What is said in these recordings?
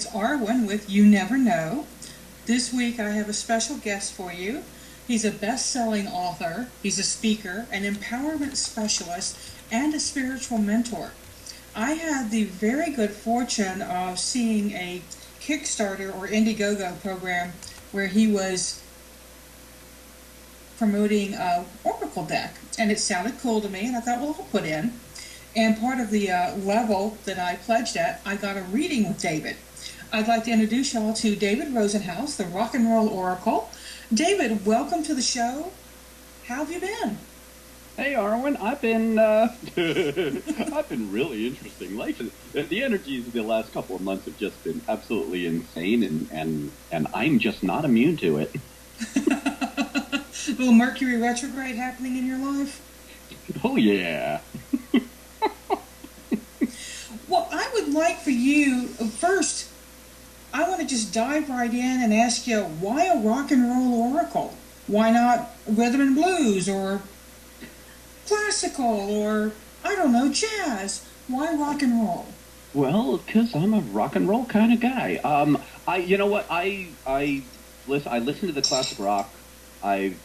It's Arwen with You Never Know. This week I have a special guest for you. He's a best-selling author, he's a speaker, an empowerment specialist, and a spiritual mentor. I had the very good fortune of seeing a Kickstarter or Indiegogo program where he was promoting a Oracle deck, and it sounded cool to me, and I thought, well, I'll put in. And part of the level that I pledged at, I got a reading with David. I'd like to introduce y'all to David Rosehaus, the Rock and Roll Oracle. David, welcome to the show. How have you been? Hey, Arwen, I've been I've been really interesting. Life is, the energies of the last couple of months have just been absolutely insane, and I'm just not immune to it. A little Mercury retrograde happening in your life? Oh, yeah. Well, I would like for you, first, I want to just dive right in and ask you, why a rock and roll oracle? Why not rhythm and blues or classical or, I don't know, jazz? Why rock and roll? Well, because I'm a rock and roll kind of guy. You know what? I listen to the classic rock. I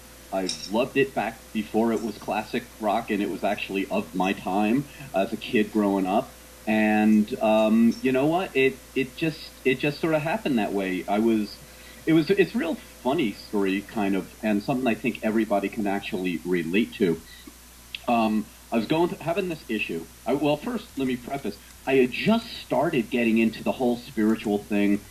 loved it back before it was classic rock, and it was actually of my time as a kid growing up. And you know what? It just sort of happened that way. It's a real funny story, kind of, and something I think everybody can actually relate to. I was having this issue. Well, first, let me preface. I had just started getting into the whole spiritual thing,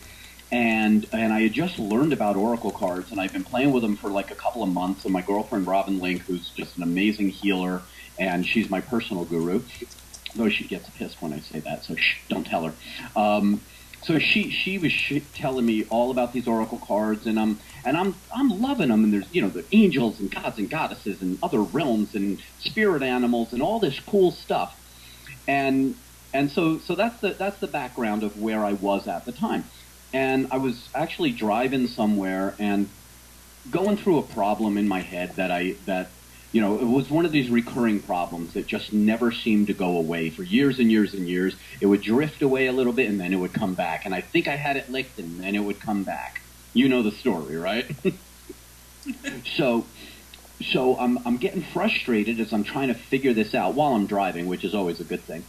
and I had just learned about oracle cards, and I've been playing with them for like a couple of months. And my girlfriend Arwen Lynch, who's just an amazing healer, and she's my personal guru. Though she gets pissed when I say that, so shh, don't tell her. So she was telling me all about these oracle cards, and I'm loving them. And there's the angels and gods and goddesses and other realms and spirit animals and all this cool stuff. And so that's the background of where I was at the time. And I was actually driving somewhere and going through a problem in my head that it was one of these recurring problems that just never seemed to go away for years and years and years. It would drift away a little bit, and then it would come back. And I think I had it licked, and then it would come back. You know the story, right? So I'm getting frustrated as I'm trying to figure this out while I'm driving, which is always a good thing.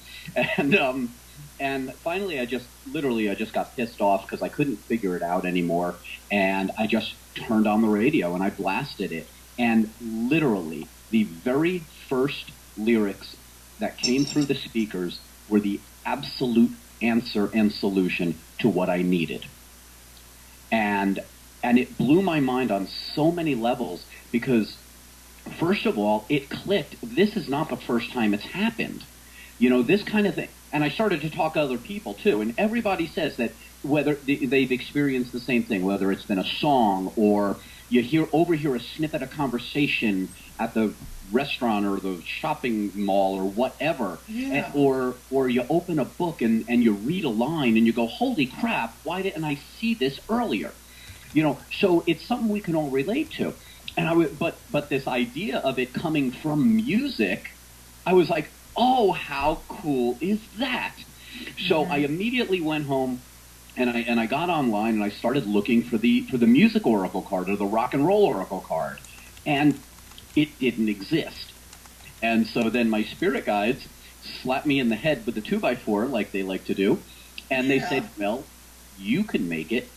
And finally, I just got pissed off because I couldn't figure it out anymore. And I just turned on the radio, and I blasted it. And literally, the very first lyrics that came through the speakers were the absolute answer and solution to what I needed. And it blew my mind on so many levels because, first of all, it clicked. This is not the first time it's happened. This kind of thing. And I started to talk to other people, too. And everybody says that whether they've experienced the same thing, whether it's been a song or you overhear a snippet of conversation at the restaurant or the shopping mall or whatever, yeah. or you open a book and you read a line and you go, holy crap, why didn't I see this earlier? So it's something we can all relate to. And but this idea of it coming from music, I was like, oh, how cool is that? So I immediately went home. And I got online and I started looking for the music oracle card or the rock and roll oracle card, and it didn't exist. And so then my spirit guides slapped me in the head with a 2x4 like they like to do, and they said, "Well, you can make it.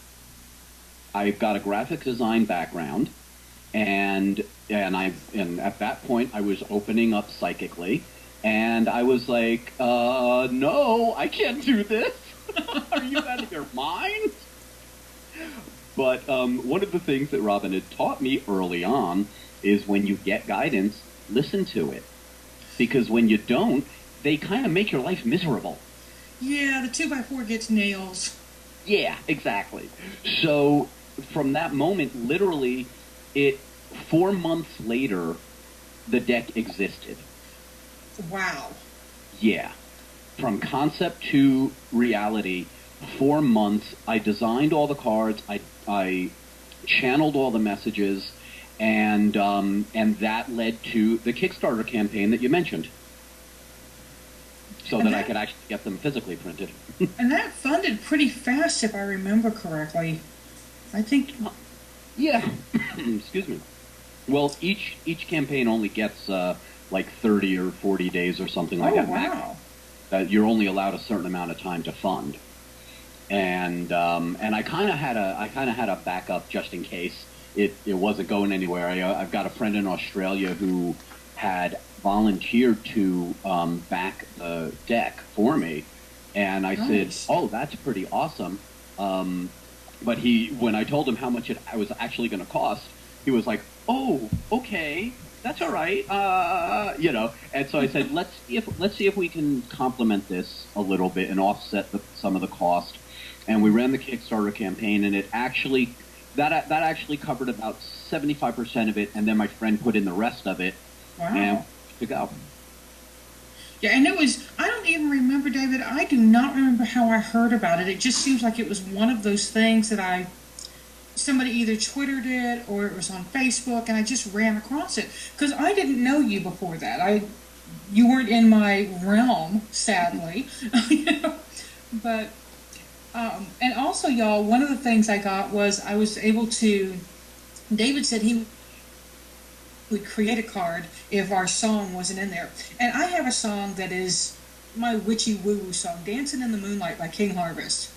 I've got a graphic design background, and at that point I was opening up psychically, and I was like, no, I can't do this." Are you out of your mind? But one of the things that Robin had taught me early on is when you get guidance, listen to it. Because when you don't, they kind of make your life miserable. Yeah, the 2x4 gets nails. Yeah, exactly. So from that moment, literally, 4 months later, the deck existed. Wow. Yeah. From concept to reality, 4 months. I designed all the cards. I channeled all the messages, and that led to the Kickstarter campaign that you mentioned. so that I could actually get them physically printed. And that funded pretty fast, if I remember correctly. I think. Yeah. Excuse me. Well, each campaign only gets like 30 or 40 days or something like that. Wow. You're only allowed a certain amount of time to fund, and I kind of had a backup just in case it wasn't going anywhere. I've got a friend in Australia who had volunteered to back the deck for me, and I said, "Oh, that's pretty awesome." But when I told him how much it was actually going to cost, he was like, "Oh, okay, that's all right." And so I said, "Let's see if we can complement this a little bit and offset some of the cost." And we ran the Kickstarter campaign, and it actually that actually covered about 75% of it, and then my friend put in the rest of it. Wow. And to go. Yeah, and I don't even remember, David, I do not remember how I heard about it. It just seems like it was one of those things that somebody either Twittered it or it was on Facebook, and I just ran across it. Because I didn't know you before that. You weren't in my realm, sadly. But, and also, y'all, one of the things I got was I was able to, David said he would create a card if our song wasn't in there. And I have a song that is my witchy woo-woo song, Dancing in the Moonlight by King Harvest.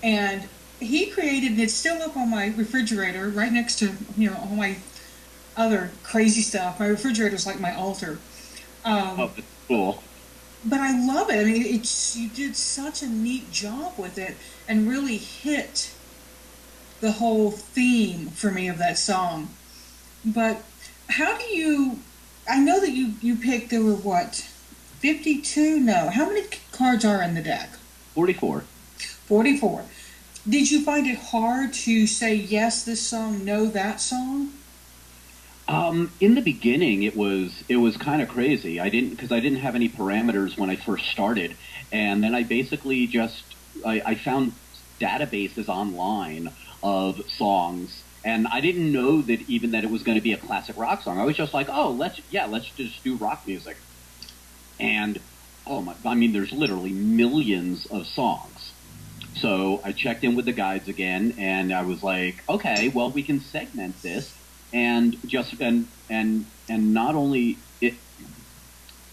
And he created, and it's still up on my refrigerator right next to, all my other crazy stuff. My refrigerator's like my altar. That's cool. But I love it. I mean, you did such a neat job with it and really hit the whole theme for me of that song. But how do you, I know that you picked, there were what, 52? No. How many cards are in the deck? 44. 44. Did you find it hard to say yes this song, no that song? In the beginning, it was kind of crazy. I didn't have any parameters when I first started, and then I basically I found databases online of songs, and I didn't know that it was going to be a classic rock song. I was just like, oh, let's just do rock music, and there's literally millions of songs. So I checked in with the guides again, and I was like, okay, well, we can segment this. And not only it,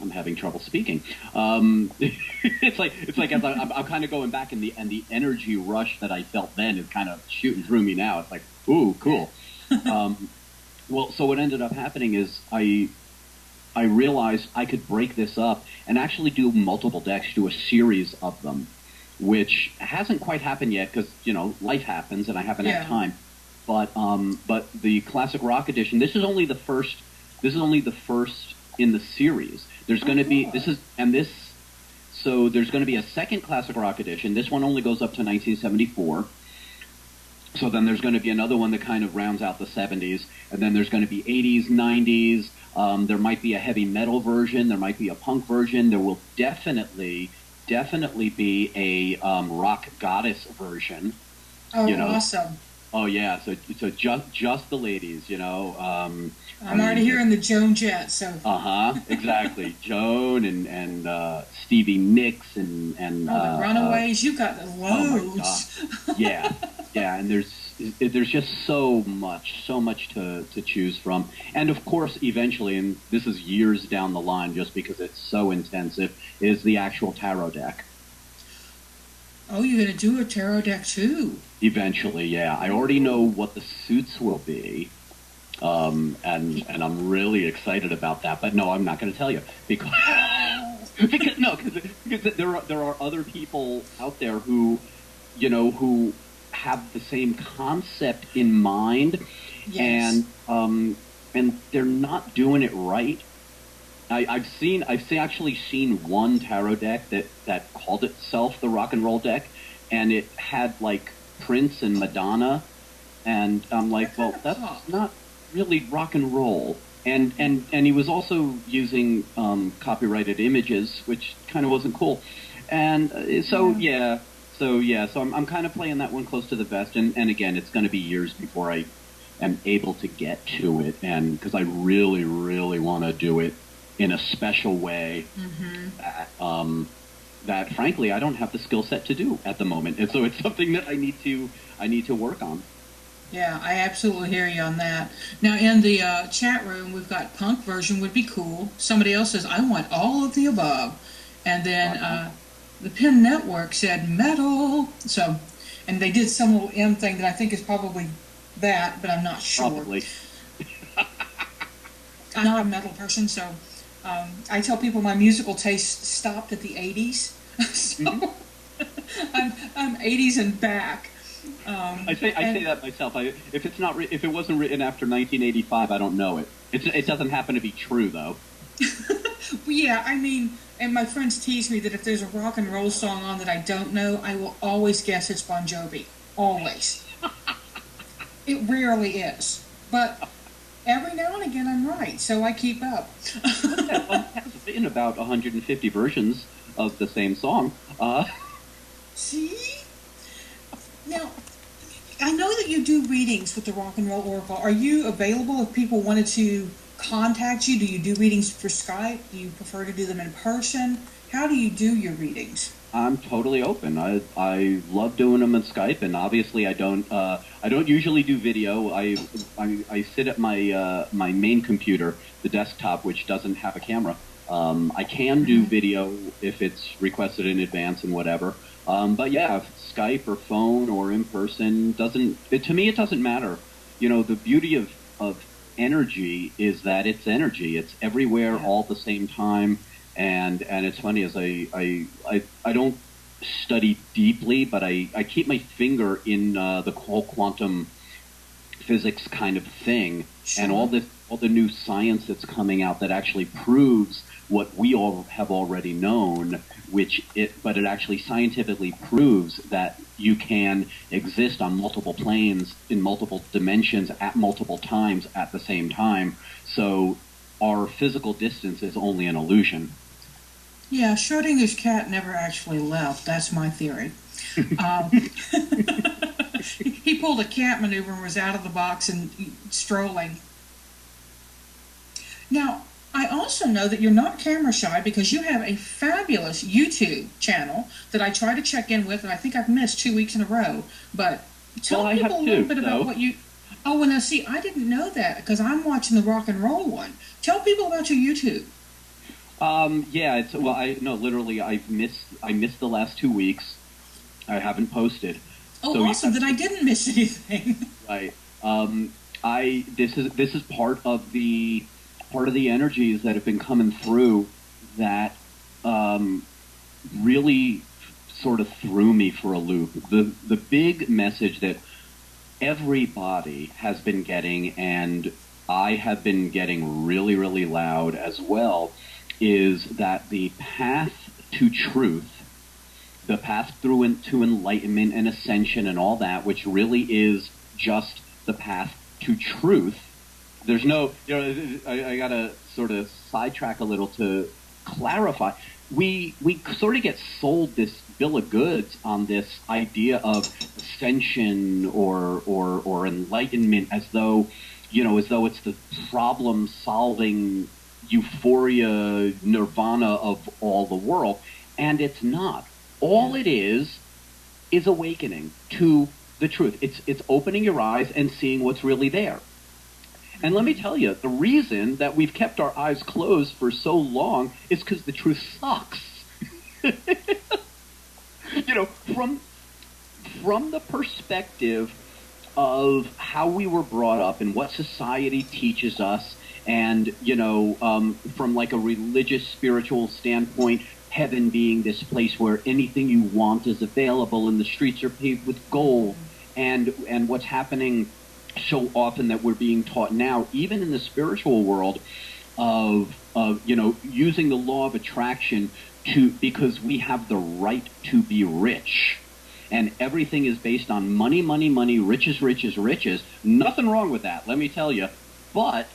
I'm having trouble speaking. It's like as I'm kind of going back, and the energy rush that I felt then is kind of shooting through me now. It's like, ooh, cool. Well, so what ended up happening is I realized I could break this up and actually do multiple decks, do a series of them, which hasn't quite happened yet because life happens and I haven't had time. But the classic rock edition, this is only the first in the series. There's going to be so there's going to be a second classic rock edition. This one only goes up to 1974. So then there's going to be another one that kind of rounds out the 70s, and then there's going to be 80s, 90s. There might be a heavy metal version. There might be a punk version. There will definitely be a rock goddess version. Oh, awesome. Oh yeah, so just the ladies, I'm already hearing the Joan Jett. So. Exactly, Joan and Stevie Nicks and the Runaways. You got the loads. Oh yeah, and there's just so much to choose from, and of course, eventually, and this is years down the line, just because it's so intensive, is the actual tarot deck. Oh, you're going to do a tarot deck too? Eventually, yeah. I already know what the suits will be, and I'm really excited about that. But no, I'm not going to tell you because there are other people out there who have the same concept in mind, and they're not doing it right. I've actually seen one tarot deck that called itself the rock and roll deck, and it had like Prince and Madonna, and I'm like, well, that's not really rock and roll. And he was also using copyrighted images, which kind of wasn't cool. And so I'm kind of playing that one close to the vest. And again, it's going to be years before I am able to get to it, and because I really, really want to do it in a special way that frankly I don't have the skill set to do at the moment, and so it's something that I need to work on. Yeah, I absolutely hear you on that. Now, in the chat room, we've got punk version would be cool. Somebody else says, I want all of the above. And then the Pin Network said metal. So, and they did some little M thing that I think is probably that, but I'm not sure. Probably. I'm not a metal person, so I tell people my musical taste stopped at the 80s. So I'm 80s and back. I say that myself. If it wasn't written after 1985, I don't know it. It doesn't happen to be true though. Yeah, I mean, and my friends tease me that if there's a rock and roll song on that I don't know, I will always guess it's Bon Jovi. Always. It rarely is, but every now and again I'm right, so I keep up. There's been about 150 versions of the same song. See? Now, I know that you do readings with the Rock and Roll Oracle. Are you available if people wanted to contact you? Do you do readings for Skype? Do you prefer to do them in person? How do you do your readings? I'm totally open. I love doing them on Skype, and obviously I don't usually do video. I sit at my my main computer, the desktop, which doesn't have a camera. I can do video if it's requested in advance and whatever. But yeah, Skype or phone or in person to me it doesn't matter. You know, the beauty of energy is that it's energy. It's everywhere all at the same time. And it's funny, as I don't study deeply, but I keep my finger in the whole quantum physics kind of thing, and all the new science that's coming out that actually proves what we all have already known, but it actually scientifically proves that you can exist on multiple planes in multiple dimensions at multiple times at the same time. So our physical distance is only an illusion. Yeah, Schrodinger's cat never actually left. That's my theory. He pulled a cat maneuver and was out of the box and strolling. Now, I also know that you're not camera shy because you have a fabulous YouTube channel that I try to check in with, and I think I've missed 2 weeks in a row. But tell people a little bit about what you... Oh, well, now, see, I didn't know that because I'm watching the rock and roll one. Tell people about your YouTube. Yeah, literally, I missed the last 2 weeks. I haven't posted. Oh, so awesome! Then I didn't miss anything. Right. This is part of the energies that have been coming through that really sort of threw me for a loop. The big message that everybody has been getting, and I have been getting really, really loud as well, is that the path to truth, the path through to enlightenment and ascension and all that, which really is just the path to truth. There's no, I gotta sort of sidetrack a little to clarify. We sort of get sold this bill of goods on this idea of ascension or enlightenment as though it's the problem solving euphoria, nirvana of all the world, and it's not. All it is awakening to the truth. It's opening your eyes and seeing what's really there. And let me tell you, the reason that we've kept our eyes closed for so long is because the truth sucks. From the perspective of how we were brought up and what society teaches us, and, from like a religious, spiritual standpoint, heaven being this place where anything you want is available and the streets are paved with gold, and what's happening so often that we're being taught now, even in the spiritual world, of using the law of attraction because we have the right to be rich. And everything is based on money, money, money, riches, riches, riches. Nothing wrong with that, let me tell you. But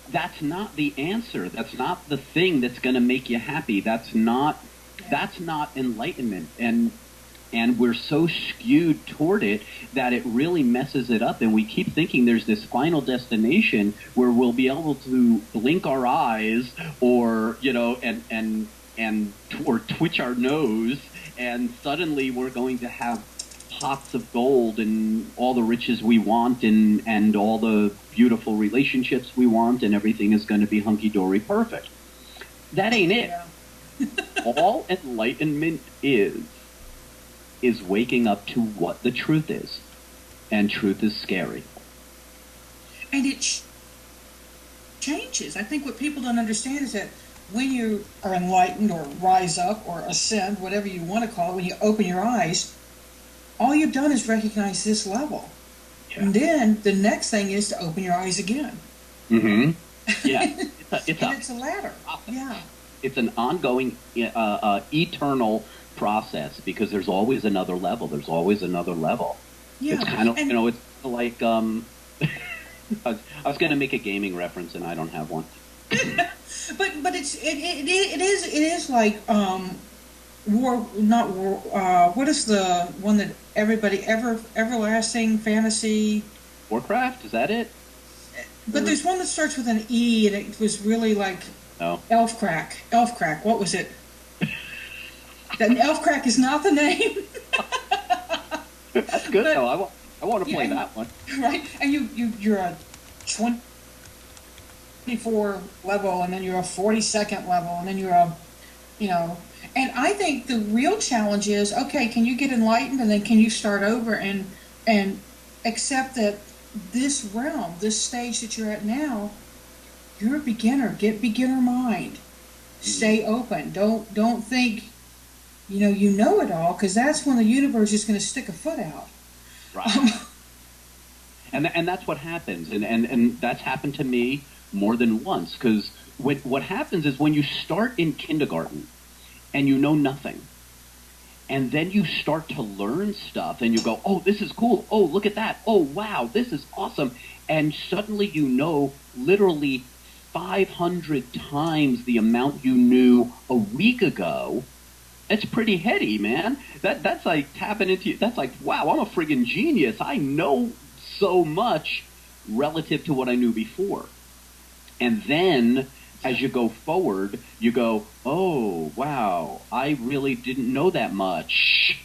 that's not the answer. That's not the thing that's going to make you happy. That's not enlightenment. And And we're so skewed toward it that it really messes it up. And we keep thinking there's this final destination where we'll be able to blink our eyes or, or twitch our nose. And suddenly we're going to have pots of gold and all the riches we want and all the beautiful relationships we want, and everything is going to be hunky-dory perfect. That ain't it. Yeah. All enlightenment is waking up to what the truth is. And truth is scary. And it changes. I think what people don't understand is that when you are enlightened or rise up or ascend, whatever you want to call it, when you open your eyes, all you've done is recognize this level. Yeah. And then the next thing is to open your eyes again. Mm-hmm. Yeah. It's a ladder. Yeah. It's an ongoing, eternal process, because there's always another level. There's always another level. Yeah. It's kind of, it's like, I was going to make a gaming reference and I don't have one. but it is like, what is the one that everybody everlasting fantasy? Warcraft, is that it? But there's one that starts with an E, and it was really like Elfcrack. What was it? That Elfcrack is not the name. That's good though. I want to play that one. Right, and you're a 24 level, and then you're a 42nd level, and then you're a, And I think the real challenge is, okay, can you get enlightened, and then can you start over and accept that this realm, this stage that you're at now, you're a beginner. Get beginner mind. Stay open. Don't think, you know it all, because that's when the universe is going to stick a foot out. Right. And that's what happens, and that's happened to me more than once, because what happens is when you start in kindergarten and you know nothing, and then you start to learn stuff, and you go, oh, this is cool. Oh, look at that. Oh, wow, this is awesome. And suddenly you know literally 500 times the amount you knew a week ago. It's pretty heady, man. That's like tapping into, that's like, wow, I'm a friggin' genius. I know so much relative to what I knew before. And then as you go forward, you go, oh, wow, I really didn't know that much.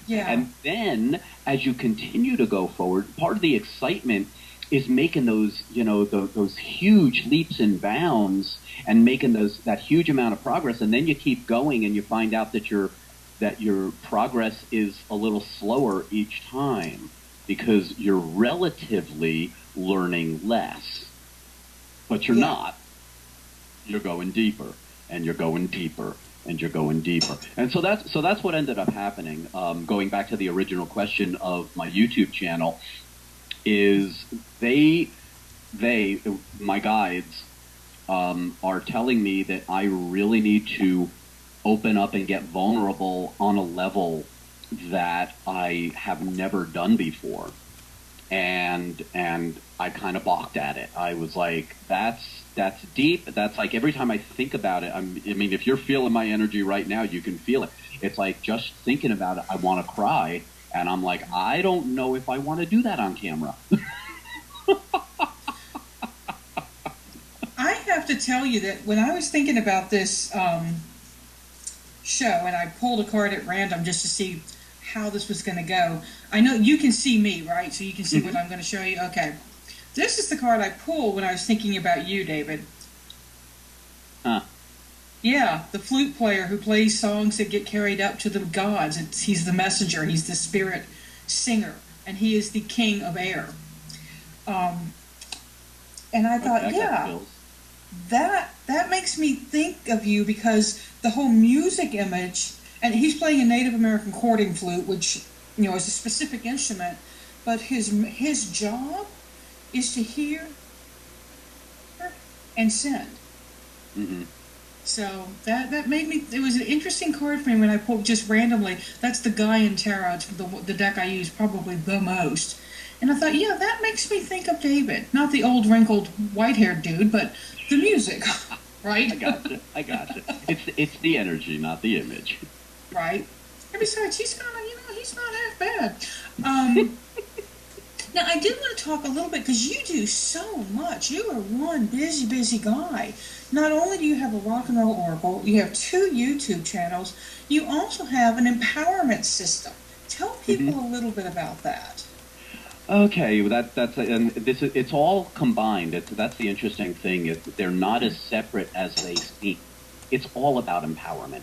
Yeah. And then as you continue to go forward, part of the excitement is making those, those huge leaps and bounds, and making that huge amount of progress. And then you keep going, and you find out that your progress is a little slower each time, because you're relatively learning less. But you're not. You're going deeper, and you're going deeper, and you're going deeper. And so that's what ended up happening. Going back to the original question of my YouTube channel, is my guides, are telling me that I really need to open up and get vulnerable on a level that I have never done before. And I kind of balked at it. I was like, that's deep. That's like, every time I think about it, I mean, if you're feeling my energy right now, you can feel it. It's like, just thinking about it, I want to cry. And I'm like, I don't know if I want to do that on camera. I have to tell you that when I was thinking about this show, and I pulled a card at random just to see how this was going to go. I know you can see me, right? So you can see what I'm going to show you. Okay. This is the card I pulled when I was thinking about you, David. Huh. Yeah, the flute player who plays songs that get carried up to the gods. He's the messenger. He's the spirit singer. And he is the king of air. And I thought, yeah, that makes me think of you, because the whole music image, and he's playing a Native American cording flute, which, is a specific instrument, but his job is to hear and send. Mm-hmm. So that made me, it was an interesting card for me when I pulled just randomly. That's the Gaian Tarot. It's the deck I use probably the most. And I thought, yeah, that makes me think of David. Not the old wrinkled white-haired dude, but the music, right? I gotcha. It's the energy, not the image. Right. And besides, he's kind of, he's not half bad. Um, Now, I do want to talk a little bit because you do so much. You are one busy, busy guy. Not only do you have a rock and roll oracle, you have 2 YouTube channels, you also have an empowerment system. Tell people a little bit about that. Okay, well, and it's all combined. That's the interesting thing. They're not as separate as they seem. It's all about empowerment.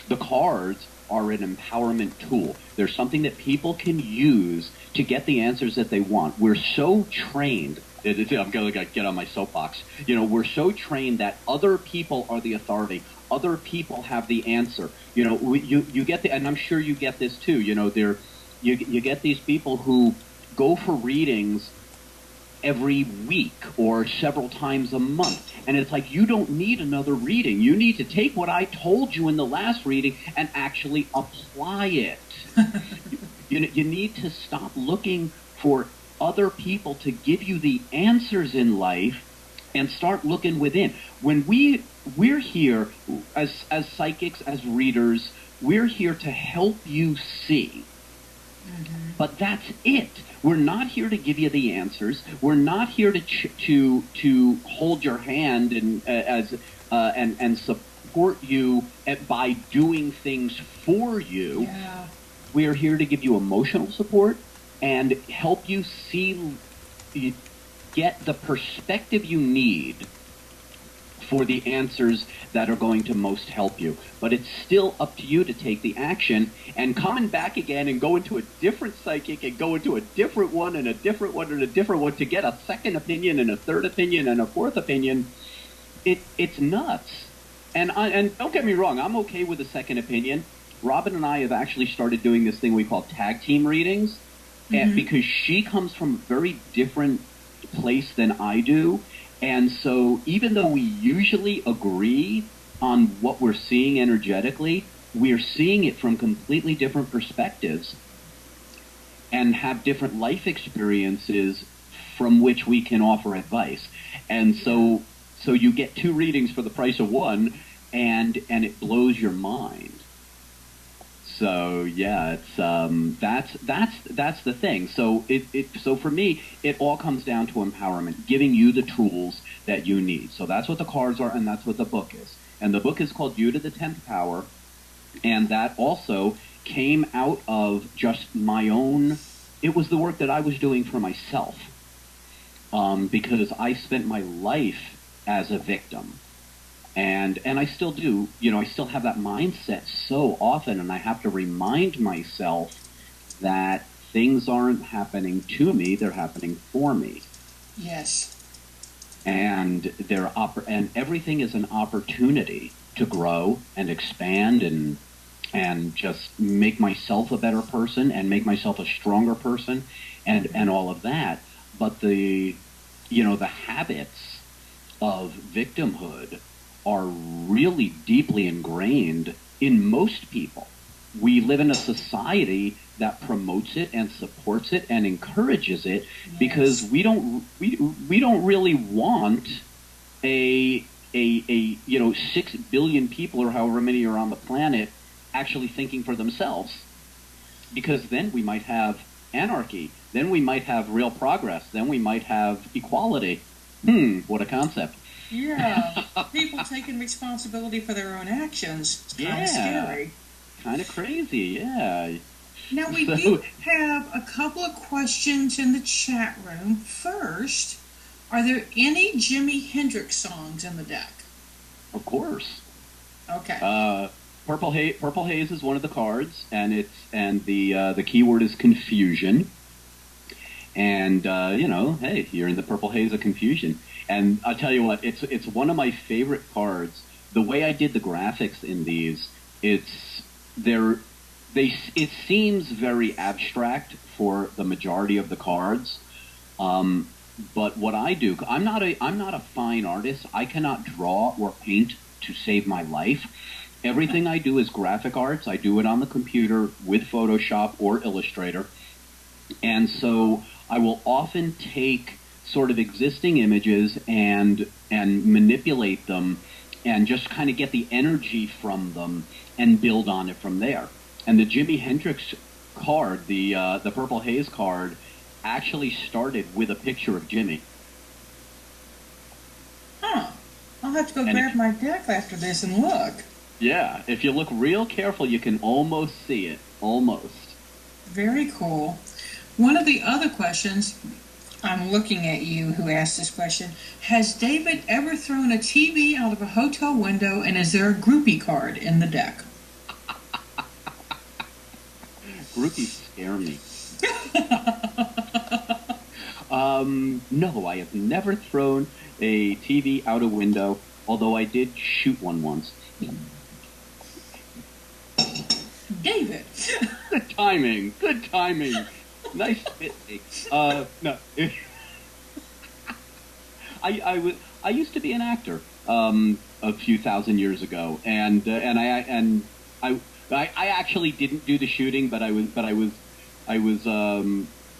The cards are an empowerment tool. They're something that people can use to get the answers that they want. We're so trained. I'm going to get on my soapbox. We're so trained that other people are the authority. Other people have the answer. You get and I'm sure you get this too. You get these people who go for readings every week or several times a month. And it's like, you don't need another reading. You need to take what I told you in the last reading and actually apply it. You need to stop looking for other people to give you the answers in life and start looking within. When we're here as psychics, as readers, we're here to help you see. But that's it. We're not here to give you the answers. We're not here to hold your hand and support you by doing things for you. Yeah. We are here to give you emotional support and help you get the perspective you need for the answers that are going to most help you. But it's still up to you to take the action, and coming back again and go into a different psychic and go into a different one and a different one and a different one to get a second opinion and a third opinion and a fourth opinion. It's nuts. And don't get me wrong, I'm okay with a second opinion. Robin and I have actually started doing this thing we call tag team readings, and because she comes from a very different place than I do. And so even though we usually agree on what we're seeing energetically, we're seeing it from completely different perspectives and have different life experiences from which we can offer advice. And so you get 2 readings for the price of 1, and it blows your mind. So yeah, it's that's the thing. So so for me, it all comes down to empowerment, giving you the tools that you need. So that's what the cards are, and that's what the book is. And the book is called You to the 10th Power, and that also came out of just my own. It was the work that I was doing for myself, because I spent my life as a victim. And I still do, I still have that mindset so often, and I have to remind myself that things aren't happening to me, they're happening for me. Yes. And and everything is an opportunity to grow and expand and just make myself a better person and make myself a stronger person and all of that. But the habits of victimhood are really deeply ingrained in most people. We live in a society that promotes it and supports it and encourages it, because we don't really want a 6 billion people or however many are on the planet actually thinking for themselves, because then we might have anarchy, then we might have real progress, then we might have equality. What a concept. Yeah, people taking responsibility for their own actions. It's kind of scary. Kind of crazy, yeah. Now, we do have a couple of questions in the chat room. First, are there any Jimi Hendrix songs in the deck? Of course. Okay. Purple Haze is one of the cards, and the keyword is confusion. And hey, you're in the purple haze of confusion. And I'll tell you what, it's one of my favorite cards. The way I did the graphics in these, it seems very abstract for the majority of the cards. But what I do, I'm not a fine artist. I cannot draw or paint to save my life. Everything I do is graphic arts. I do it on the computer with Photoshop or Illustrator. And so I will often take sort of existing images and manipulate them and just kind of get the energy from them and build on it from there. And the Jimi Hendrix card, the Purple Haze card, actually started with a picture of Jimmy. Huh. I'll have to go And grab my deck after this and look. Yeah, if you look real careful, you can almost see it. Almost. Very cool. One of the other questions, I'm looking at you who asked this question. Has David ever thrown a TV out of a hotel window, and is there a groupie card in the deck? Groupies scare me. No, I have never thrown a TV out a window, although I did shoot one once. David! Good timing. Good timing. Nice fit. No. I used to be an actor a few thousand years ago, and I actually didn't do the shooting, but I was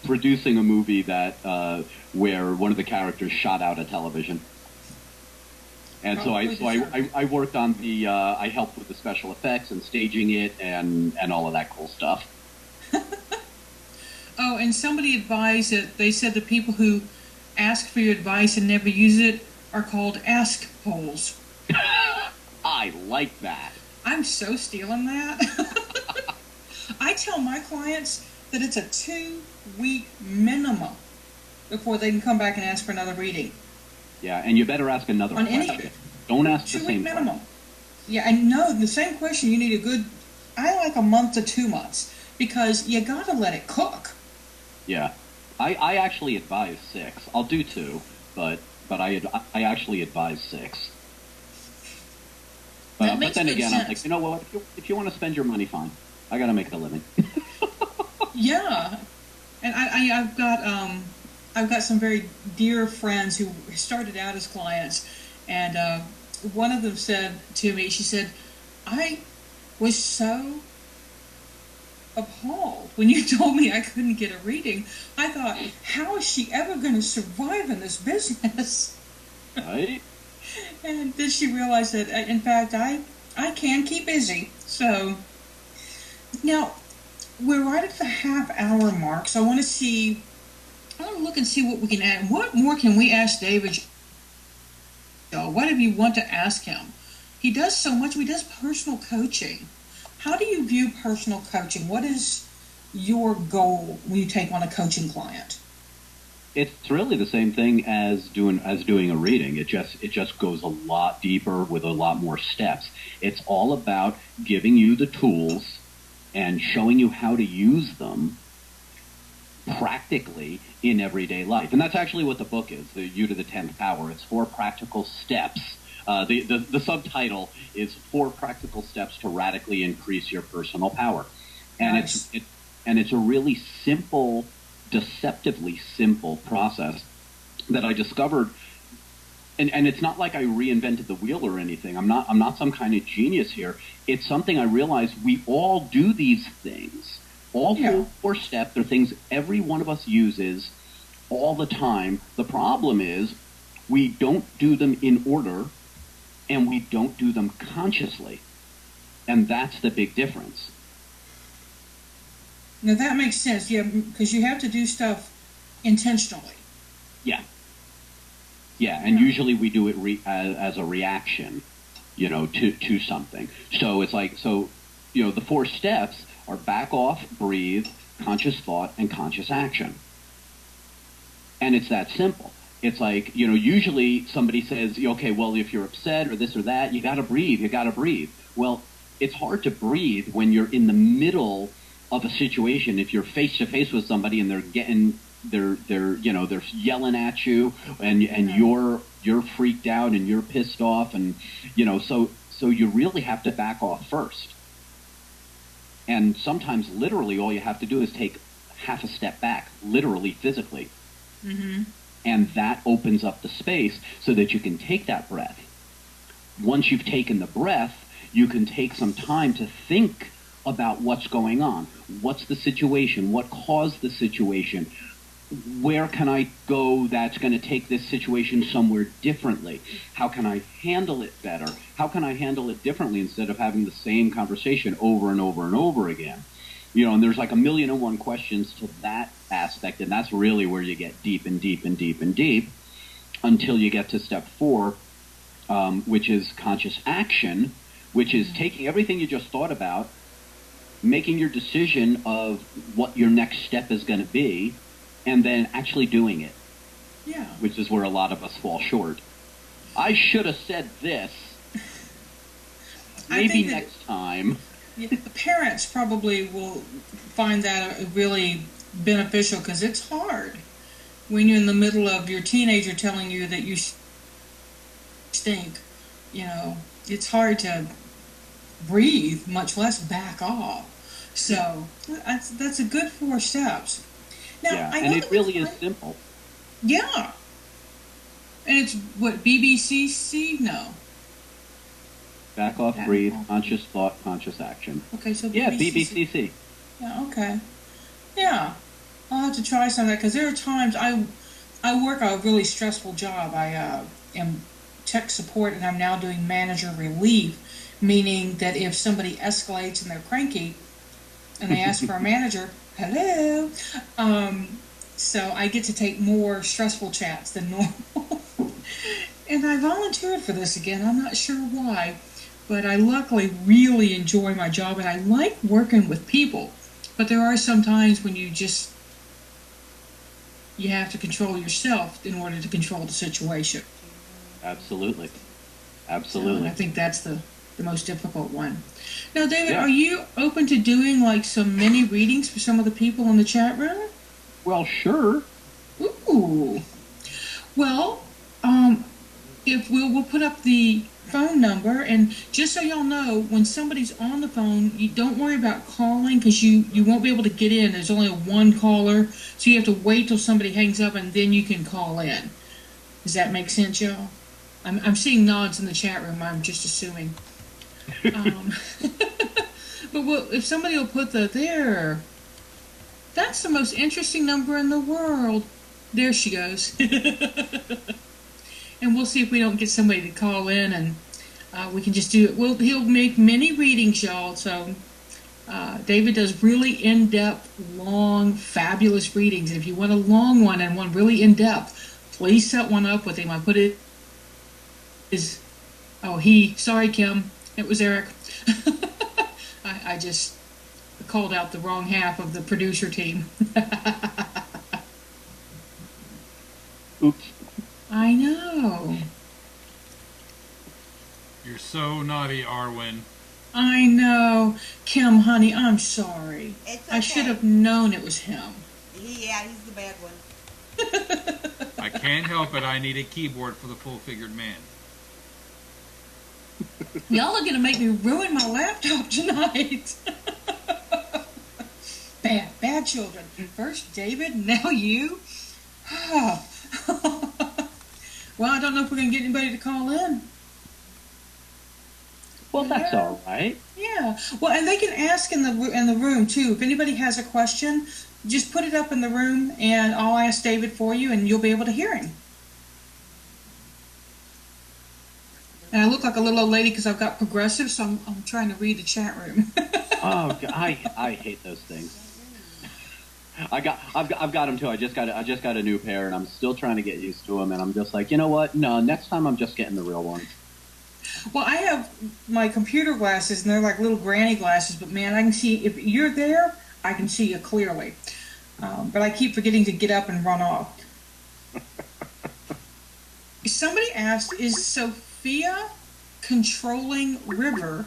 producing a movie that where one of the characters shot out a television. And so I worked on the I helped with the special effects and staging it and all of that cool stuff. Oh, and somebody advised that they said the people who ask for your advice and never use it are called ask holes. I like that. I'm so stealing that. I tell my clients that it's a 2-week minimum before they can come back and ask for another reading. Yeah, and you better ask another On question. any Don't ask the 2-week same minimum. question. Yeah, and no, the same question. You need a good. I like a month to 2 months because you gotta let it cook. Yeah, I actually advise 6. I'll do 2, but I actually advise 6. That But makes then good again, sense. I'm like, you know what? If you want to spend your money, fine. I got to make a living. Yeah, and I've got some very dear friends who started out as clients, and one of them said to me, she said, I was so appalled when you told me I couldn't get a reading. I thought, how is she ever going to survive in this business? Right? And then she realized that, in fact, I can keep busy. So, now, we're right at the half-hour mark, so I want to look and see what we can add. What more can we ask David? Whatever you want to ask him. He does so much. He does personal coaching. How do you view personal coaching? What is your goal when you take on a coaching client? It's really the same thing as doing a reading. It just goes a lot deeper with a lot more steps. It's all about giving you the tools and showing you how to use them practically in everyday life. And that's actually what the book is, the You to the 10th Power. It's 4 practical steps. The subtitle is 4 practical steps to radically increase your personal power. And Nice. it's a really simple, deceptively simple process that I discovered. And it's not like I reinvented the wheel or anything. I'm not some kind of genius here. It's something I realized we all do these things. All 4 steps are things every one of us uses all the time. The problem is we don't do them in order, and we don't do them consciously. And that's the big difference. Now that makes sense, yeah, because you have to do stuff intentionally. Yeah. Yeah, and usually we do it as a reaction, to something. So it's like, the 4 steps are back off, breathe, conscious thought, and conscious action. And it's that simple. It's like, usually somebody says, okay, well, if you're upset or this or that, you got to breathe. Well, it's hard to breathe when you're in the middle of a situation. If you're face to face with somebody and they're yelling at you and you're freaked out and you're pissed off, and, so you really have to back off first. And sometimes literally all you have to do is take half a step back, literally, physically. Mm-hmm. And that opens up the space so that you can take that breath. Once you've taken the breath, you can take some time to think about what's going on. What's the situation? What caused the situation? where can I go that's going to take this situation somewhere differently? How can I handle it better? How can I handle it differently instead of having the same conversation over and over and over again? And there's like a million and one questions to that aspect, and that's really where you get deep and deep and deep and deep until you get to step 4, which is conscious action, which is taking everything you just thought about, making your decision of what your next step is going to be, and then actually doing it. Yeah. Which is where a lot of us fall short. I should have said this. Maybe next time. Yeah, the parents probably will find that really beneficial, because it's hard when you're in the middle of your teenager telling you that you stink. It's hard to breathe, much less back off. So that's a good 4 steps. Now, yeah, and it really is simple. Yeah. And it's what, BBCC? No. Back off, breathe, conscious thought, conscious action. Okay, so yeah, BBCC. Yeah, okay. Yeah. I'll have to try some of that, because there are times I work a really stressful job. I am tech support, and I'm now doing manager relief, meaning that if somebody escalates and they're cranky and they ask for a manager, hello. So I get to take more stressful chats than normal. And I volunteered for this again. I'm not sure why, but I luckily really enjoy my job, and I like working with people. But there are some times when you have to control yourself in order to control the situation. Absolutely. So I think that's the most difficult one. Now, David, Yeah. Are you open to doing like some mini readings for some of the people in the chat room? Well, sure. Ooh. Well, if we'll put up the phone number, and just so y'all know, when somebody's on the phone, you don't worry about calling, because you won't be able to get in. There's only one caller, so you have to wait till somebody hangs up and then you can call in. Does that make sense, y'all? I'm seeing nods in the chat room. I'm just assuming. But if somebody will put there, that's the most interesting number in the world. There she goes. And we'll see if we don't get somebody to call in, and we can just do it. He'll make many readings, y'all. So David does really in-depth, long, fabulous readings. And if you want a long one and one really in-depth, please set one up with him. I put it sorry, Kim, it was Eric. I just called out the wrong half of the producer team. Oops. I know. You're so naughty, Arwen. I know. Kim, honey, I'm sorry. It's okay. I should have known it was him. Yeah, he's the bad one. I can't help it. I need a keyboard for the full-figured man. Y'all are going to make me ruin my laptop tonight. Bad children. First David, now you. Well, I don't know if we're going to get anybody to call in. Well, that's all right. Yeah. Well, and they can ask in the room too. If anybody has a question, just put it up in the room, and I'll ask David for you, and you'll be able to hear him. And I look like a little old lady because I've got progressive, so I'm trying to read the chat room. Oh, I hate those things. I've got them too. I just got a new pair, and I'm still trying to get used to them. And I'm just like, you know what? No, next time I'm just getting the real ones. Well, I have my computer glasses, and they're like little granny glasses. But man, I can see if you're there, I can see you clearly. But I keep forgetting to get up and run off. Somebody asked, is Sophia controlling River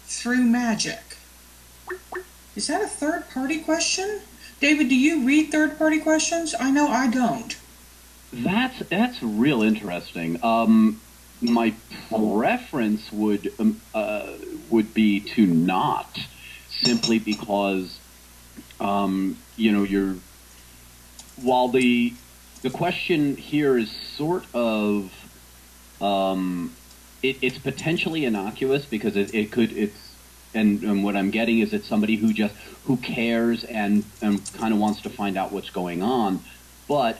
through magic? Is that a third-party question? David, do you read third-party questions? I know I don't. That's real interesting. My preference would be to not, simply because while the question here is sort of it's potentially innocuous, because and what I'm getting is it's somebody who cares and kind of wants to find out what's going on. but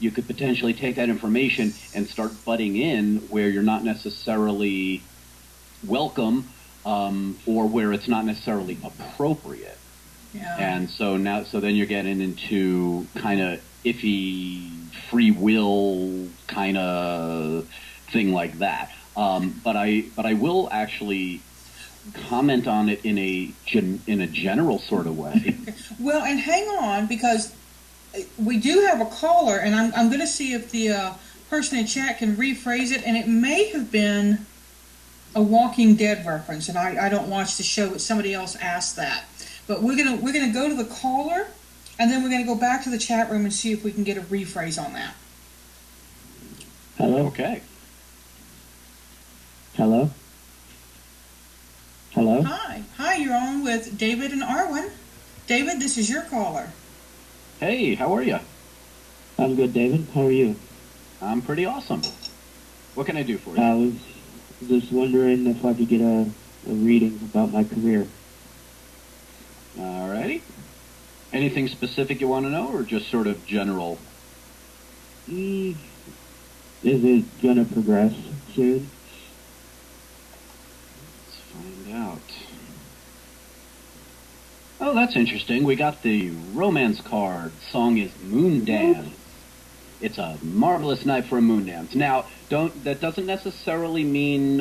you could potentially take that information and start butting in where you're not necessarily welcome, or where it's not necessarily appropriate. Yeah. And so then you're getting into kind of iffy free will kind of thing like that. But I will actually comment on it in a general sort of way. Well, and hang on, because we do have a caller, and I'm going to see if the person in chat can rephrase it, and it may have been a Walking Dead reference, and I don't watch the show, but somebody else asked that. But we're gonna go to the caller, and then we're gonna go back to the chat room and see if we can get a rephrase on that. Hello. Okay. Hello. Hello. Hi. You're on with David and Arwen. David, this is your caller. Hey, how are you? I'm good, David. How are you? I'm pretty awesome. What can I do for you? I was just wondering if I could get a reading about my career. Alrighty. Anything specific you want to know, or just sort of general? Is it gonna progress soon? Let's find out. Oh, that's interesting. We got the romance card. Song is Moon Dance. It's a marvelous night for a moon dance. Now, that doesn't necessarily mean,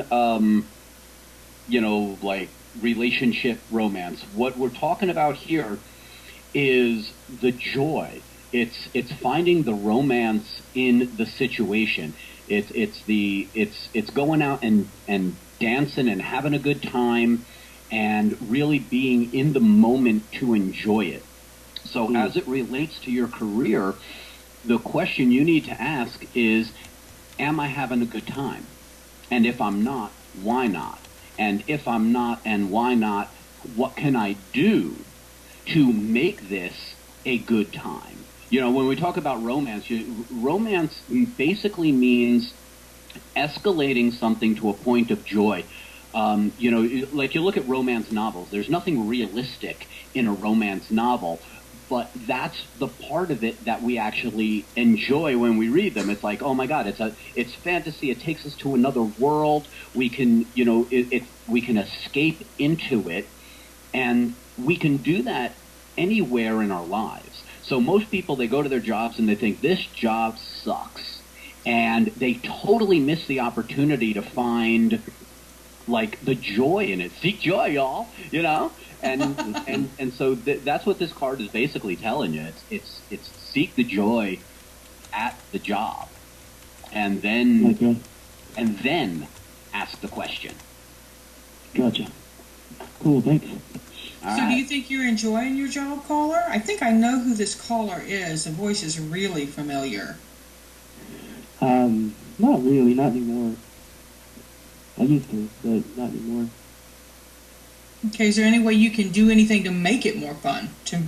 like relationship romance. What we're talking about here is the joy. It's finding the romance in the situation. It's going out and dancing and having a good time and really being in the moment to enjoy it. So as it relates to your career, the question you need to ask is, am I having a good time? And if I'm not, why not? And if I'm not and why not, what can I do to make this a good time? You know, when we talk about romance, romance basically means escalating something to a point of joy. Like you look at romance novels, there's nothing realistic in a romance novel, but that's the part of it that we actually enjoy when we read them. It's like, oh my God, it's fantasy. It takes us to another world. We can, we can escape into it, and we can do that anywhere in our lives. So most people, they go to their jobs and they think this job sucks, and they totally miss the opportunity to find like the joy in it. Seek joy, y'all. And so that's what this card is basically telling you. It's seek the joy at the job, and then ask the question. Gotcha. Cool. Thanks. So do you think you're enjoying your job, caller? I think I know who this caller is. The voice is really familiar. Not really. Not anymore. I used to, but not anymore. Okay, is there any way you can do anything to make it more fun? To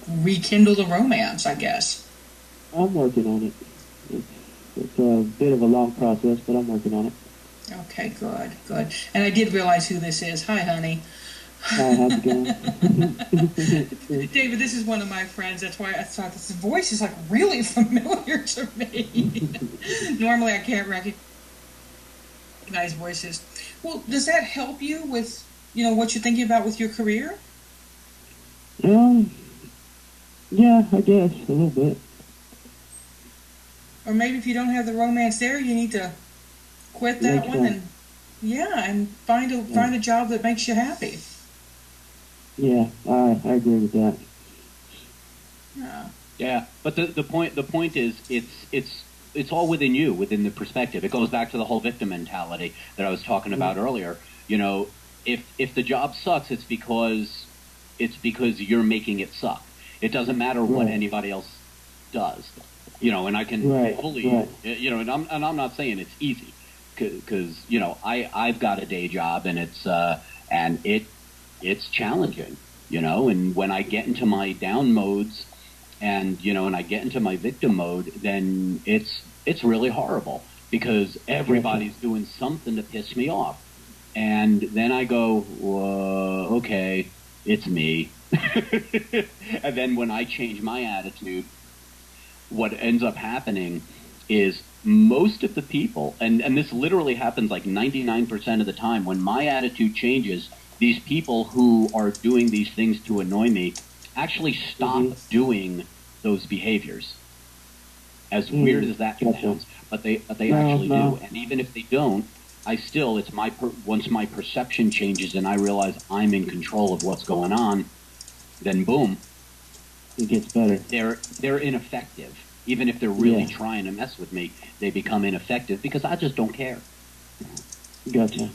rekindle the romance, I guess? I'm working on it. It's a bit of a long process, but I'm working on it. Okay, good. And I did realize who this is. Hi, honey. Hi, how's it going? David, this is one of my friends. That's why I thought this voice is like really familiar to me. Normally I can't recognize voices. Well, does that help you with, what you're thinking about with your career? Yeah, I guess, a little bit. Or maybe if you don't have the romance there, you need to quit that one and find a job that makes you happy. Yeah, I agree with that. Yeah, but the point is it's all within you, within the perspective. It goes back to the whole victim mentality that I was talking about earlier. If the job sucks, it's because you're making it suck. It doesn't matter what anybody else does. And I can fully, and I'm not saying it's easy, because I've got a day job, and it's challenging, and when I get into my down modes and I get into my victim mode, then it's really horrible, because everybody's doing something to piss me off. And then I go, whoa, okay, it's me. And then when I change my attitude, what ends up happening is most of the people, and this literally happens like 99% of the time, when my attitude changes, these people who are doing these things to annoy me actually stop doing those behaviors. As weird as that sounds, but they actually do. And even if they don't, I still, it's once my perception changes and I realize I'm in control of what's going on, then boom, it gets better. They're ineffective. Even if they're really trying to mess with me, they become ineffective because I just don't care. Gotcha.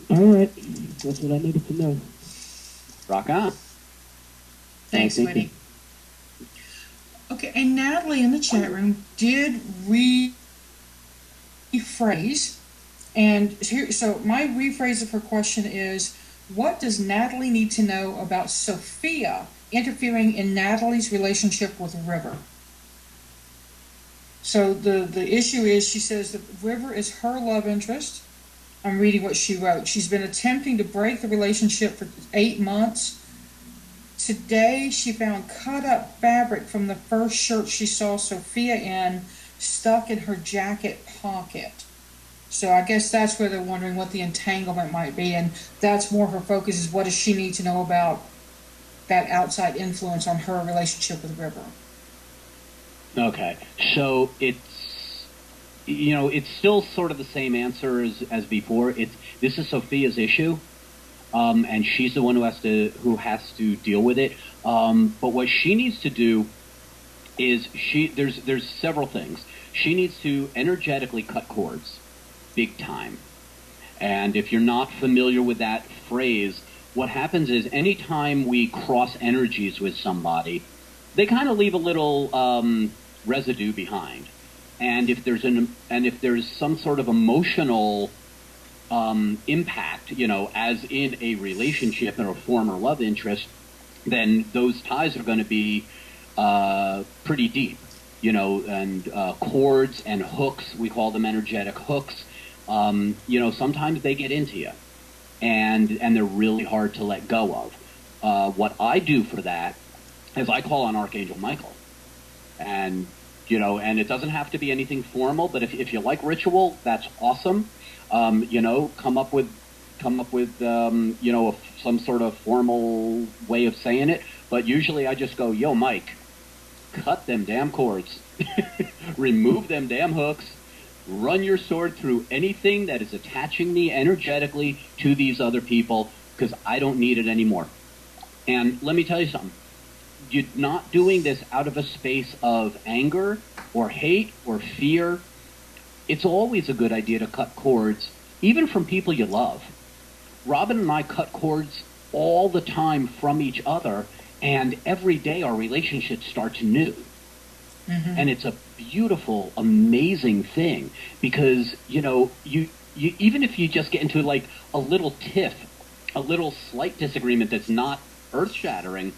All right. That's what I needed to know. Rock on. Thanks, Winnie. Okay, and Natalie in the chat room did rephrase. And here, so my rephrase of her question is, what does Natalie need to know about Sophia interfering in Natalie's relationship with River? So the issue is, she says that River is her love interest. I'm reading what she wrote. She's been attempting to break the relationship for 8 months. Today, she found cut-up fabric from the first shirt she saw Sophia in stuck in her jacket pocket. So I guess that's where they're wondering what the entanglement might be, and that's more her focus, is what does she need to know about that outside influence on her relationship with River. Okay, so it's, it's still sort of the same answer as before. This is Sophia's issue, and she's the one who has to deal with it. But what she needs to do is there's several things. She needs to energetically cut cords, big time. And if you're not familiar with that phrase, what happens is anytime we cross energies with somebody, they kind of leave a little residue behind. And if there's some sort of emotional impact, as in a relationship or a former love interest, then those ties are going to be pretty deep, and cords and hooks, we call them energetic hooks. Sometimes they get into you, and they're really hard to let go of. What I do for that is I call on Archangel Michael, and it doesn't have to be anything formal, but if you like ritual, that's awesome. Come up with some sort of formal way of saying it. But usually I just go, yo, Mike, cut them damn cords, remove them damn hooks, run your sword through anything that is attaching me energetically to these other people, because I don't need it anymore. And let me tell you something. You're not doing this out of a space of anger or hate or fear. It's always a good idea to cut cords, even from people you love. Robin and I cut cords all the time from each other, and every day our relationship starts new. Mm-hmm. And it's a beautiful, amazing thing, because, you even if you just get into like a little tiff, a little slight disagreement that's not earth-shattering,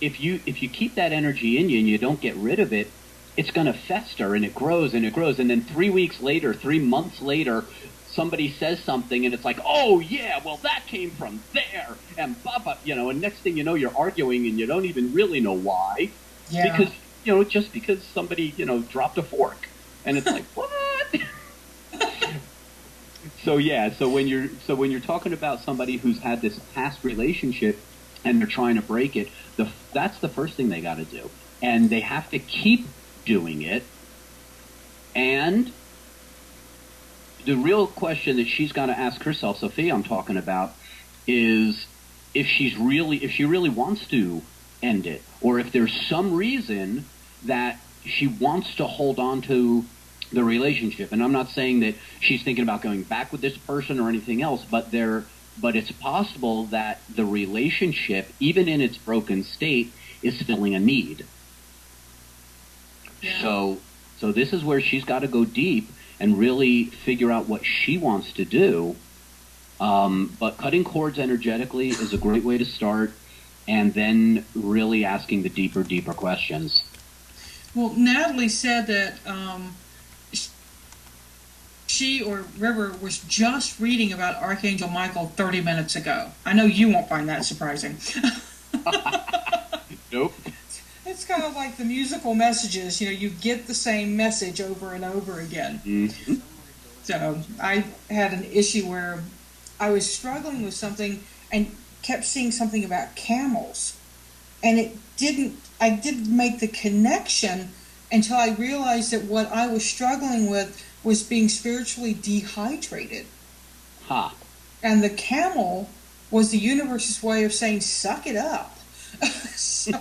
if you keep that energy in you and you don't get rid of it, it's going to fester, and it grows and it grows. And then 3 weeks later, 3 months later, somebody says something and it's like, oh yeah, well that came from there, and and next thing you know, you're arguing and you don't even really know why. Yeah. Because, just because somebody, dropped a fork, and it's like, what? So when you're talking about somebody who's had this past relationship and they're trying to break it, that's the first thing they got to do, and they have to keep doing it. And the real question that she's got to ask herself, Sophia I'm talking about, is if she really wants to end it, or if there's some reason that she wants to hold on to the relationship. And I'm not saying that she's thinking about going back with this person or anything else, but it's possible that the relationship, even in its broken state, is filling a need. Yeah. So this is where she's got to go deep and really figure out what she wants to do. But cutting cords energetically is a great way to start, and then really asking the deeper questions. Well, Natalie said that she or River was just reading about Archangel Michael 30 minutes ago. I know you won't find that surprising. Nope. It's kind of like the musical messages. You get the same message over and over again. Mm-hmm. So I had an issue where I was struggling with something and kept seeing something about camels. And I didn't make the connection until I realized that what I was struggling with was being spiritually dehydrated. Ha. And the camel was the universe's way of saying, suck it up. So,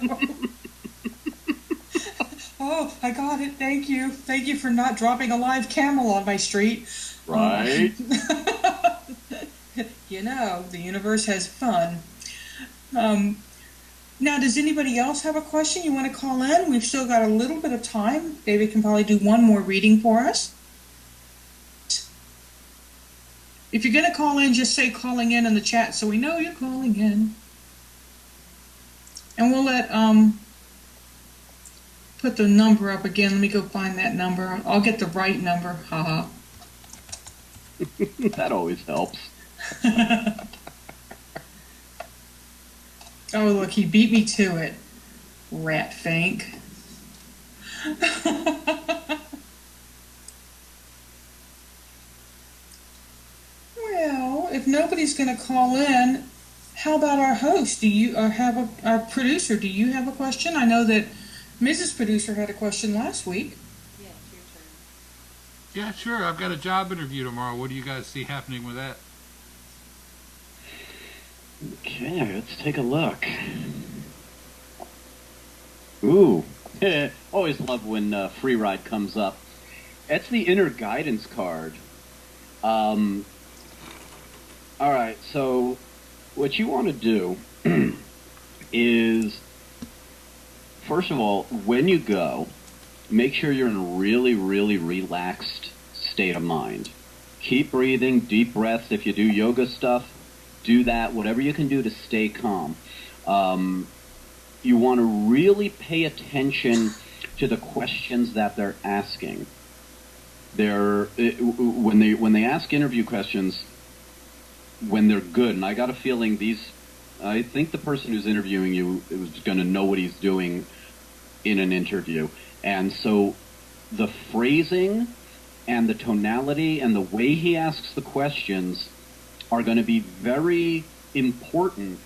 oh, I got it. Thank you. Thank you for not dropping a live camel on my street. Right. The universe has fun. Now, does anybody else have a question you want to call in? We've still got a little bit of time. David can probably do one more reading for us. If you're going to call in, just say calling in the chat so we know you're calling in. And we'll let put the number up again. Let me go find that number. I'll get the right number. Haha. That always helps. Oh, look, he beat me to it. Rat Fank. Well, if nobody's going to call in, how about our host? Do you have our producer? Do you have a question? I know that Mrs. Producer had a question last week. Yeah, it's your turn. Yeah, sure. I've got a job interview tomorrow. What do you guys see happening with that? Okay, let's take a look. Ooh, always love when free ride comes up. That's the inner guidance card. All right, so what you want to do is, first of all, when you go, make sure you're in a really, really relaxed state of mind. Keep breathing, deep breaths. If you do yoga stuff, do that, whatever you can do to stay calm. You want to really pay attention to the questions that they're asking. When they ask interview questions, when they're good, and I got a feeling I think the person who's interviewing you is going to know what he's doing in an interview. And so the phrasing and the tonality and the way he asks the questions are going to be very important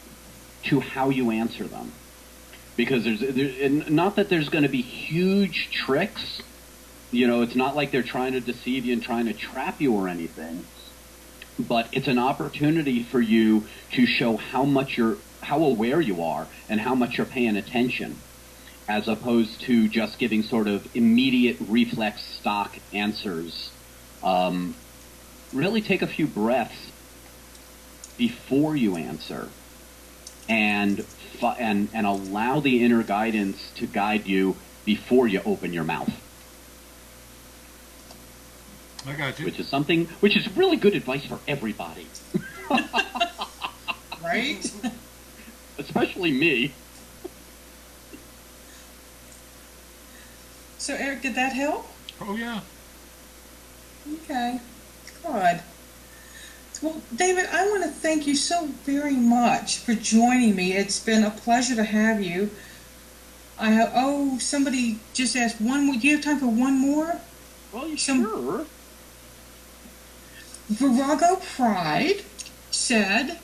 to how you answer them. Because not that there's going to be huge tricks. It's not like they're trying to deceive you and trying to trap you or anything. But it's an opportunity for you to show how aware you are and how much you're paying attention, as opposed to just giving sort of immediate reflex stock answers. Really take a few breaths before you answer, and allow the inner guidance to guide you before you open your mouth. I got you. Which is really good advice for everybody. Right? Especially me. So, Eric, did that help? Oh, yeah. Okay. Good. Well, David, I want to thank you so very much for joining me. It's been a pleasure to have you. Somebody just asked one more. Do you have time for one more? Well, sure. Virago Pride said,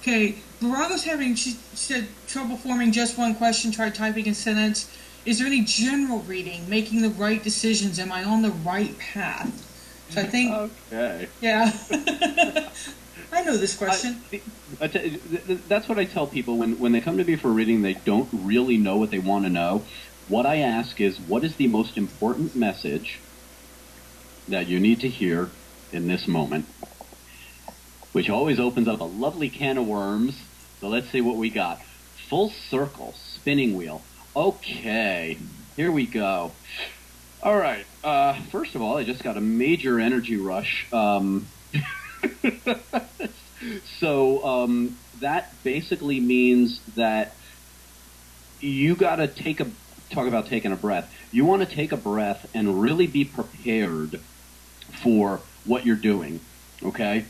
Virago's she said, trouble forming just one question, tried typing a sentence. Is there any general reading, making the right decisions? Am I on the right path? So I think... Okay. Yeah. I know this question. That's what I tell people when they come to me for a reading, they don't really know what they want to know. What I ask is, what is the most important message that you need to hear in this moment? Which always opens up a lovely can of worms. So let's see what we got. Full circle, spinning wheel. Okay, here we go. All right. First of all, I just got a major energy rush. So that basically means that you got to talk about taking a breath. You want to take a breath and really be prepared for what you're doing, okay?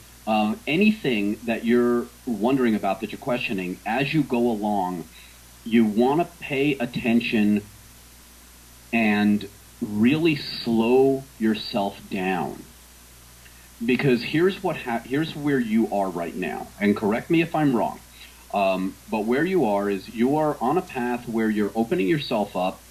Anything that you're wondering about, that you're questioning, as you go along, you want to pay attention and really slow yourself down. Because here's where you are right now, and correct me if I'm wrong, but where you are is you are on a path where you're opening yourself up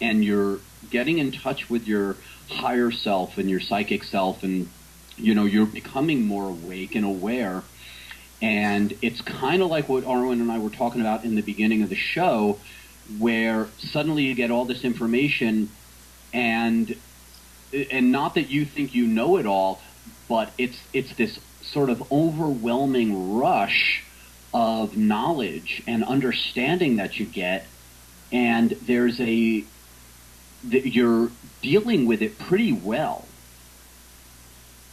and you're getting in touch with your higher self and your psychic self, and you're becoming more awake and aware. And it's kind of like what Arwen and I were talking about in the beginning of the show, where suddenly you get all this information, and not that you think you know it all, but it's this sort of overwhelming rush of knowledge and understanding that you get, and you're dealing with it pretty well.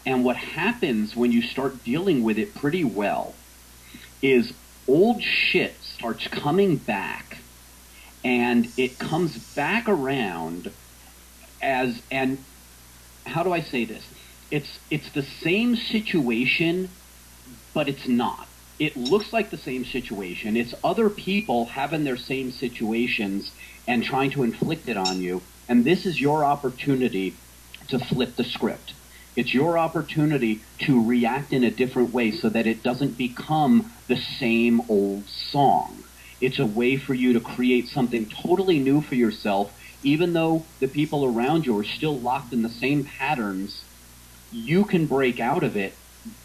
And what happens when you start dealing with it pretty well is old shit starts coming back, and it comes back around and how do I say this? It's the same situation, but it's not. It looks like the same situation. It's other people having their same situations and trying to inflict it on you. And this is your opportunity to flip the script. It's your opportunity to react in a different way so that it doesn't become the same old song. It's a way for you to create something totally new for yourself, even though the people around you are still locked in the same patterns. You can break out of it,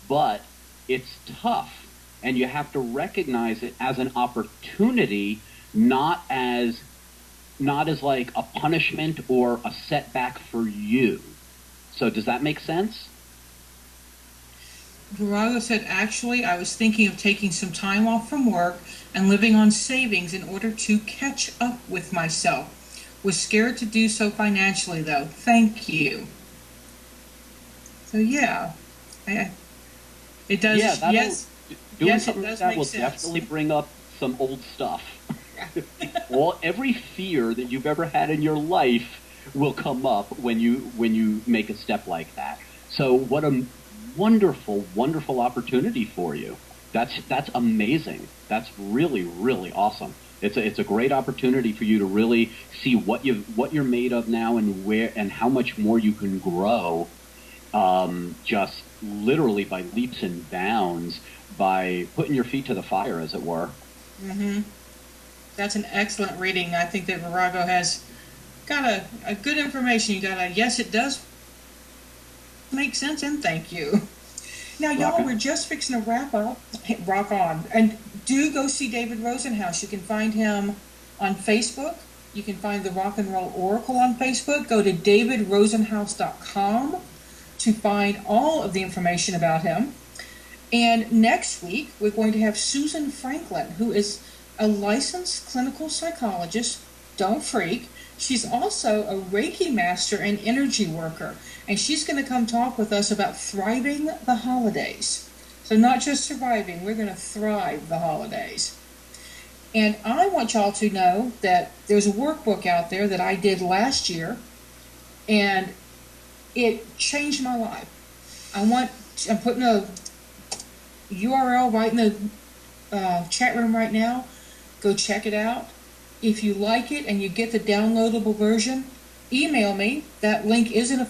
but it's tough, and you have to recognize it as an opportunity, not as like a punishment or a setback for you. So does that make sense? Virago said, actually, I was thinking of taking some time off from work and living on savings in order to catch up with myself. Was scared to do so financially, though. Thank you. So, yeah. It does. Yeah, yes. Doing Yes, something it like does that make will sense. definitely bring up some old stuff. Every fear that you've ever had in your life will come up when you make a step like that. So what a wonderful, wonderful opportunity for you. That's amazing. That's really, really awesome. It's a great opportunity for you to really see what you're made of now, and where and how much more you can grow, just literally by leaps and bounds, by putting your feet to the fire, as it were. Mm-hmm. That's an excellent reading. I think that Virago has got a good information. You got a yes, it does make sense, and thank you. Now, y'all, we're just fixing to wrap up. Rock on. And do go see David Rosehaus. You can find him on Facebook. You can find the Rock and Roll Oracle on Facebook. Go to davidrosenhaus.com to find all of the information about him. And next week, we're going to have Susan Franklin, who is a licensed clinical psychologist. Don't freak. She's also a Reiki master and energy worker. And she's going to come talk with us about thriving the holidays. So not just surviving, we're going to thrive the holidays. And I want y'all to know that there's a workbook out there that I did last year, and it changed my life. I'm putting a URL right in the chat room right now. Go check it out. If you like it and you get the downloadable version, email me. That link is an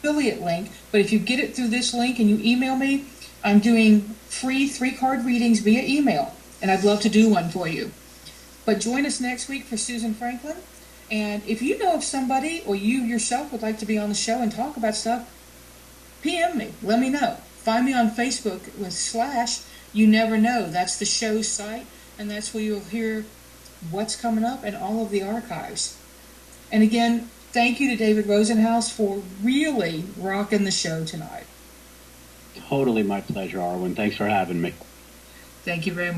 affiliate link, but if you get it through this link and you email me, I'm doing free 3-card readings via email, and I'd love to do one for you. But join us next week for Susan Franklin. And if you know of somebody, or you yourself would like to be on the show and talk about stuff, PM me. Let me know. Find me on Facebook with / You Never Know. That's the show's site, and that's where you'll hear what's coming up and all of the archives. And again, thank you to David Rosehaus for really rocking the show tonight. Totally my pleasure, Arwen. Thanks for having me. Thank you very much.